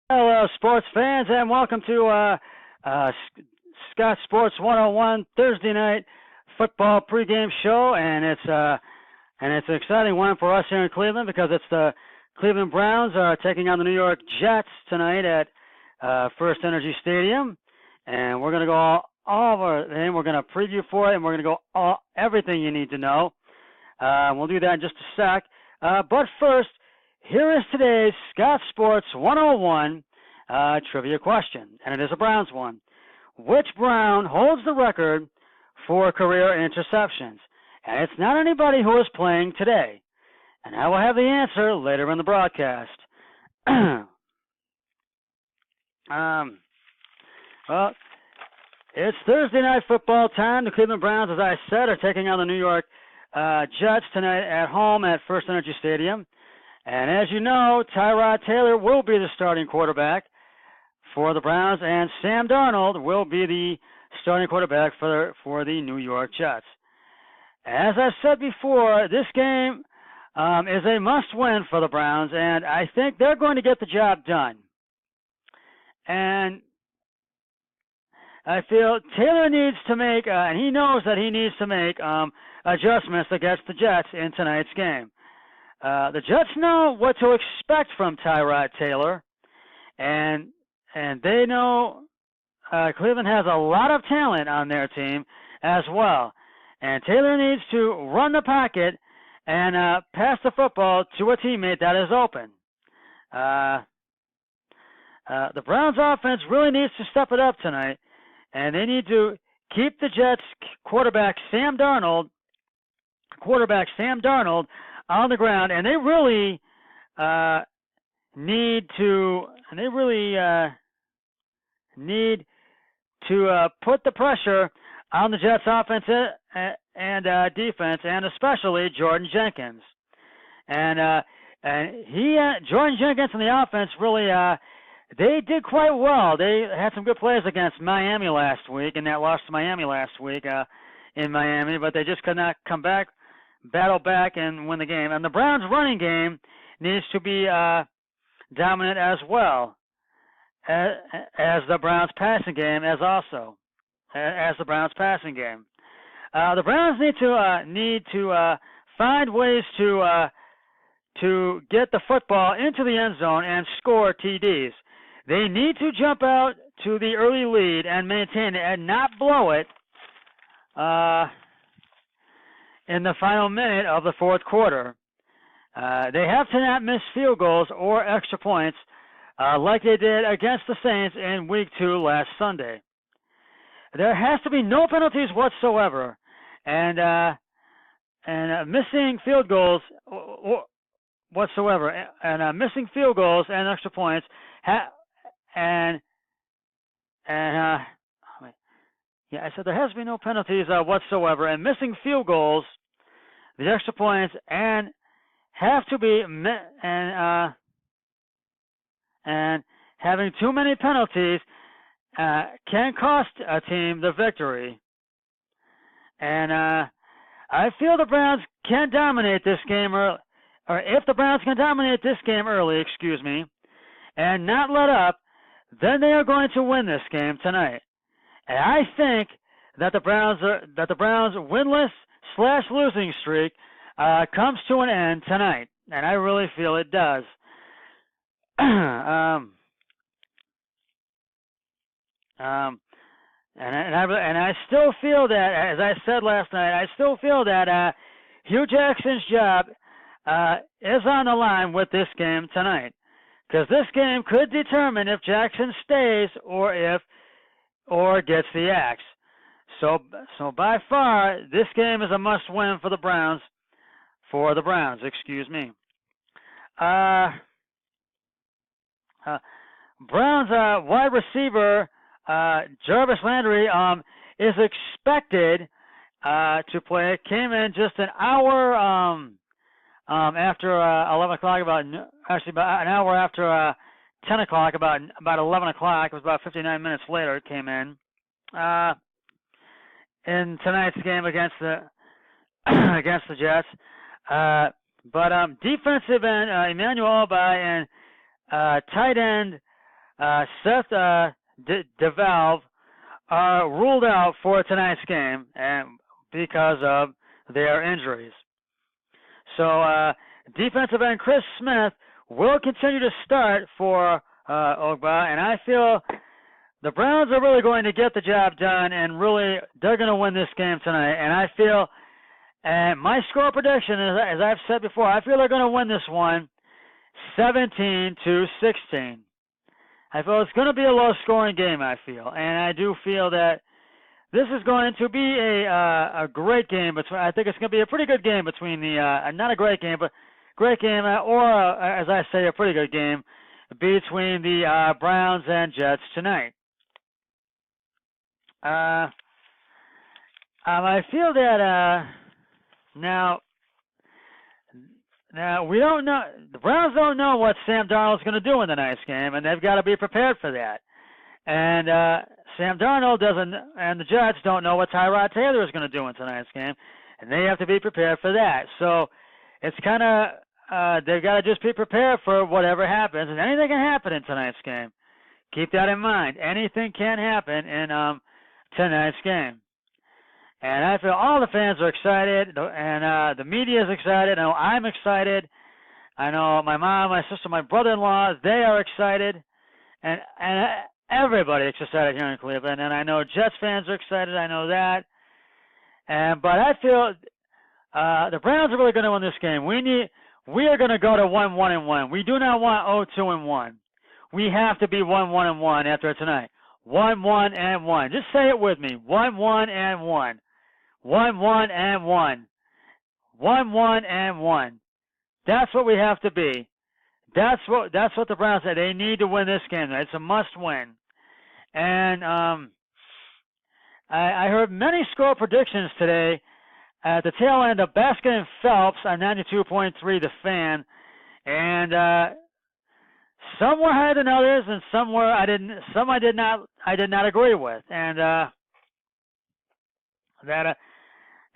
Hello, sports fans, and welcome to Scott Sports 101 Thursday night football pregame show. And it's an exciting one for us here in Cleveland because it's the Cleveland Browns taking on the New York Jets tonight at First Energy Stadium, and we're going to go all over it. And we're going to preview for it, and we're going to go everything you need to know. We'll do that in just a sec. But first, here is today's Scott Sports 101 trivia question, and it is a Browns one. Which Brown holds the record for career interceptions? And it's not anybody who is playing today. And I will have the answer later in the broadcast. Well, it's Thursday night football time. The Cleveland Browns, as I said, are taking on the New York Jets tonight at home at First Energy Stadium. And as you know, Tyrod Taylor will be the starting quarterback for the Browns, and Sam Darnold will be the starting quarterback for the New York Jets. As I said before, this game is a must-win for the Browns, and I think they're going to get the job done. And I feel Taylor needs to make, and he knows that he needs to make adjustments against the Jets in tonight's game. The Jets know what to expect from Tyrod Taylor, and they know Cleveland has a lot of talent on their team as well. And Taylor needs to run the pocket and pass the football to a teammate that is open. The Browns offense really needs to step it up tonight, and they need to keep the Jets quarterback Sam Darnold on the ground, and they really need to put the pressure on the Jets offense and defense, and especially Jordan Jenkins. And Jordan Jenkins and the offense really they did quite well. They had some good plays against Miami last week, and that lost to Miami last week in Miami, but they just could not come back, battle back, and win the game. And the Browns' running game needs to be dominant as well as the Browns' passing game, as the Browns' passing game. The Browns need to find ways to get the football into the end zone and score TDs. They need to jump out to the early lead and maintain it and not blow it in the final minute of the fourth quarter. They have to not miss field goals or extra points like they did against the Saints in Week 2 last Sunday. There has to be no penalties whatsoever, and missing field goals whatsoever, and missing field goals and extra points, I said there has to be no penalties whatsoever, and missing field goals, the extra points, and have to be and having too many penalties can cost a team the victory. And I feel the Browns can dominate this game, or if the Browns can dominate this game early, and not let up, then they are going to win this game tonight. And I think that the Browns winless/losing streak comes to an end tonight, and I really feel it does. And I still feel that, as I said last night, I still feel that Hugh Jackson's job is on the line with this game tonight, because this game could determine if Jackson stays or gets the axe. So by far, this game is a must-win for the Browns. Browns wide receiver Jarvis Landry is expected to play. Came in just an hour after 11 o'clock, about an hour after 10 o'clock, about 11 o'clock. It was about 59 minutes later it came in tonight's game against the Jets. But defensive end Emmanuel Obai and tight end Seth DeValve are ruled out for tonight's game and because of their injuries. So defensive end Chris Smith will continue to start for Ogba, and I feel the Browns are really going to get the job done, and really they're going to win this game tonight. And I feel, and my score prediction, as I've said before, I feel they're going to win this one 17-16. I feel it's going to be a low-scoring game, I feel. And I do feel that this is going to be a great game. I think it's going to be a pretty good game between the, not a great game, but great game, or, as I say, a pretty good game between the Browns and Jets tonight. I feel that now we don't know. The Browns don't know what Sam Darnold's going to do in tonight's game, and they've got to be prepared for that. And Sam Darnold doesn't, and the Jets don't know what Tyrod Taylor is going to do in tonight's game, and they have to be prepared for that. So it's kind of they've got to just be prepared for whatever happens, and anything can happen in tonight's game. Keep that in mind. Anything can happen in tonight's game. And I feel all the fans are excited, and the media is excited. I know I'm excited. I know my mom, my sister, my brother-in-law, they are excited. And everybody is excited here in Cleveland. And I know Jets fans are excited. I know that. But I feel the Browns are really going to win this game. We are going to go to 1-1-1. We do not want 0-2-1. We have to be 1-1-1 after tonight. 1-1-1. Just say it with me. 1-1-1. 1-1-1. 1-1-1. That's what we have to be. That's what the Browns said. They need to win this game. It's a must-win. And I heard many score predictions today at the tail end of Baskin and Phelps on 92.3 The Fan, and some were higher than others, and some I did not agree with, and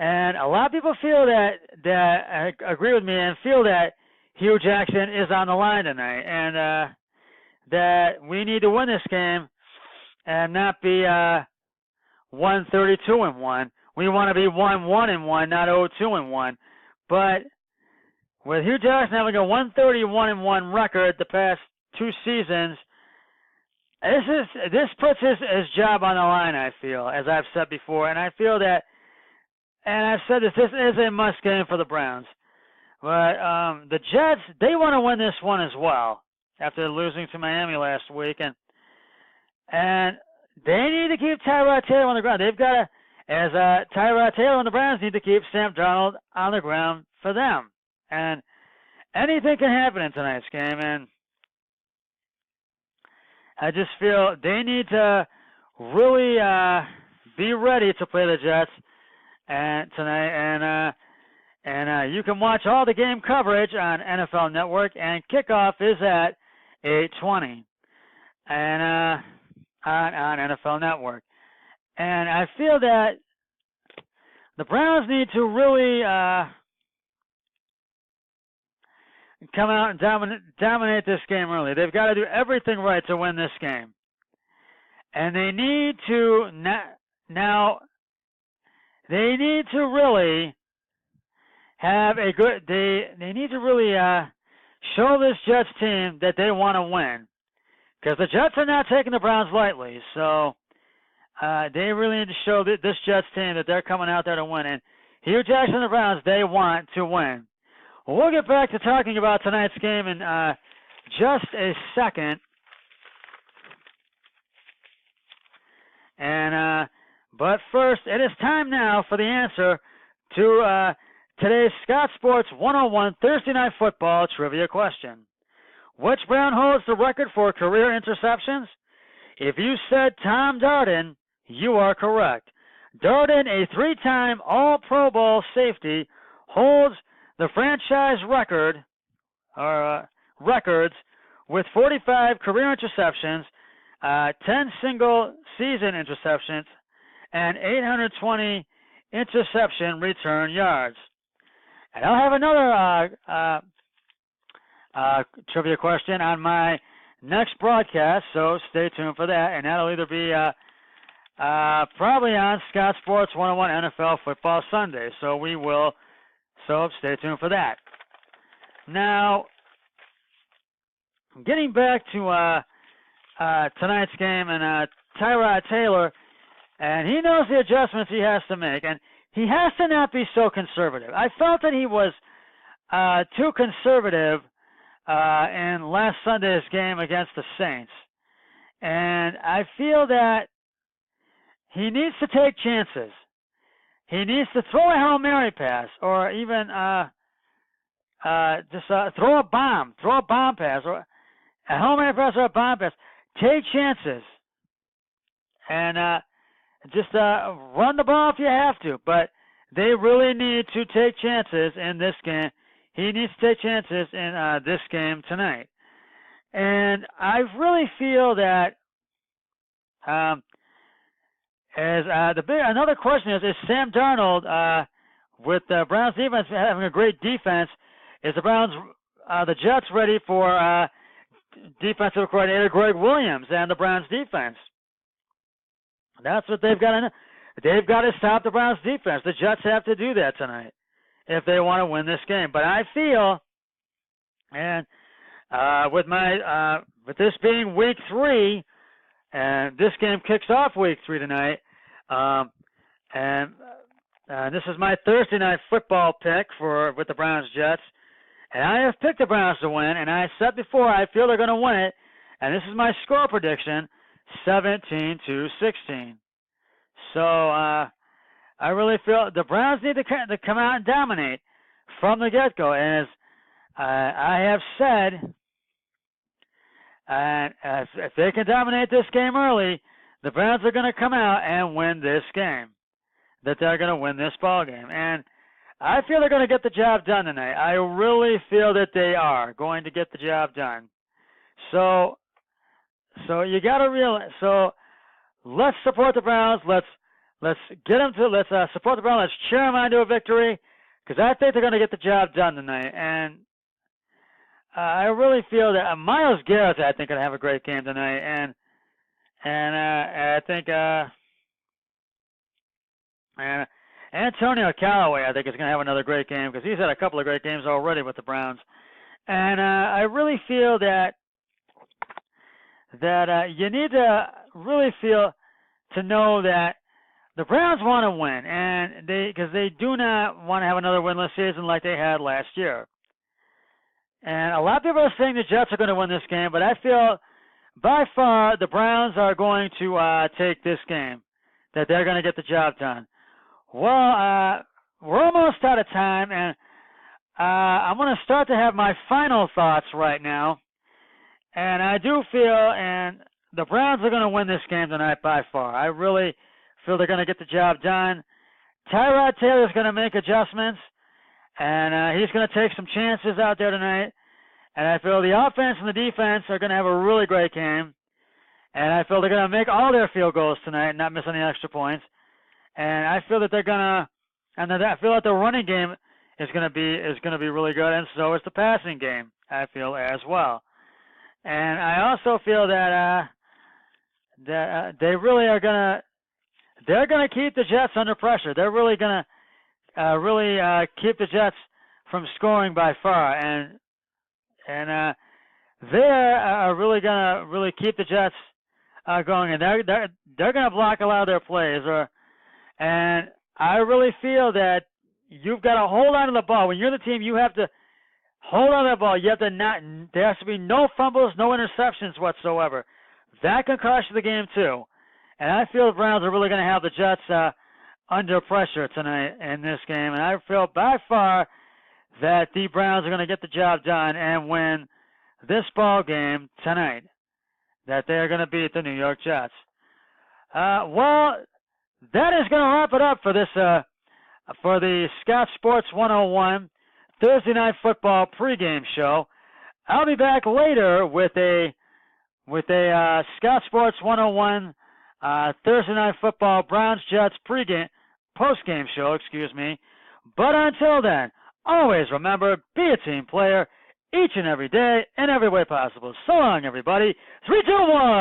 and a lot of people feel that agree with me and feel that Hugh Jackson is on the line tonight, and that we need to win this game and not be 1-32-1. We want to be 1-1-1, not 0-2-1. But with Hugh Jackson having a 1-31-1 record the past 2 seasons, this puts his job on the line, I feel, as I've said before. And I feel that, and I've said this is a must game for the Browns. But the Jets, they want to win this one as well after losing to Miami last week. And they need to keep Tyrod Taylor on the ground. They've got to, as Tyrod Taylor and the Browns need to keep Sam Darnold on the ground for them. And anything can happen in tonight's game. And I just feel they need to really be ready to play the Jets tonight. And you can watch all the game coverage on NFL Network, and kickoff is at 8:20 and on NFL Network. And I feel that the Browns need to really come out and dominate this game early. They've got to do everything right to win this game. And they need to now they need to really have a good they need to really show this Jets team that they want to win. Because the Jets are not taking the Browns lightly. So they really need to show this Jets team that they're coming out there to win. And Hugh Jackson and the Browns, they want to win. Well, we'll get back to talking about tonight's game in just a second. And but first, it is time now for the answer to today's Scott Sports 101 Thursday Night Football trivia question. Which Brown holds the record for career interceptions? If you said Tom Darden, you are correct. Darden, a 3-time All-Pro Bowl safety, holds the franchise record, or records, with 45 career interceptions, 10 single-season interceptions, and 820 interception return yards. And I'll have another trivia question on my next broadcast, so stay tuned for that. And that'll either be probably on Scott Sports 101 NFL Football Sunday. So stay tuned for that. Now, getting back to tonight's game, and Tyrod Taylor, and he knows the adjustments he has to make, and he has to not be so conservative. I felt that he was too conservative in last Sunday's game against the Saints, and I feel that he needs to take chances. He needs to throw a Hail Mary pass, or even just throw a bomb pass, or a Hail Mary pass or a bomb pass. Take chances, and just run the ball if you have to. But they really need to take chances in this game. He needs to take chances in this game tonight. And I really feel that another question is Sam Darnold with the Browns defense having a great defense? Is the Jets ready for defensive coordinator Greg Williams and the Browns defense? That's what they've got to. They've got to stop the Browns defense. The Jets have to do that tonight if they want to win this game. But I feel, and with this being week 3, and this game kicks off week 3 tonight, and this is my Thursday night football pick with the Browns Jets, and I have picked the Browns to win, and I said before I feel they're going to win it, and this is my score prediction, 17-16. So I really feel the Browns need to come out and dominate from the get-go. And as I have said, and if they can dominate this game early, the Browns are going to come out and win this game. That they're going to win this ball game. And I feel they're going to get the job done tonight. I really feel that they are going to get the job done. So you got to realize. So let's support the Browns. Let's get them to. Let's support the Browns. Let's cheer them on to a victory, because I think they're going to get the job done tonight. And I really feel that Myles Garrett, I think, going to have a great game tonight. And I think and Antonio Callaway, I think, is going to have another great game, because he's had a couple of great games already with the Browns. And I really feel that you need to really feel to know that the Browns want to win, and because they do not want to have another winless season like they had last year. And a lot of people are saying the Jets are going to win this game, but I feel by far the Browns are going to take this game, that they're going to get the job done. Well, we're almost out of time, and I'm going to start to have my final thoughts right now. And I do feel, and the Browns are going to win this game tonight by far. I really feel they're going to get the job done. Tyrod Taylor is going to make adjustments, and he's going to take some chances out there tonight. And I feel the offense and the defense are going to have a really great game. And I feel they're going to make all their field goals tonight and not miss any extra points. And I feel that they're going to, and I feel that the running game is going to be really good, and so is the passing game, I feel, as well. And I also feel that they really are they're going to keep the Jets under pressure. They're really going to keep the Jets from scoring by far, and they are really going to keep the Jets going, and they're going to block a lot of their plays. And I really feel that you've got to hold on to the ball. When you're the team, you have to hold on to the ball. You have to there has to be no fumbles, no interceptions whatsoever. That can cost you the game too. And I feel the Browns are really going to have the Jets under pressure tonight in this game. And I feel by far that the Browns are going to get the job done and win this ball game tonight, that they're going to beat the New York Jets. Well, that is going to wrap it up for this for the Scott Sports 101 Thursday Night Football pregame show. I'll be back later with a Scott Sports 101 Thursday Night Football Browns Jets postgame show. But until then, always remember, be a team player each and every day in every way possible. So long, everybody. 3, 2, 1.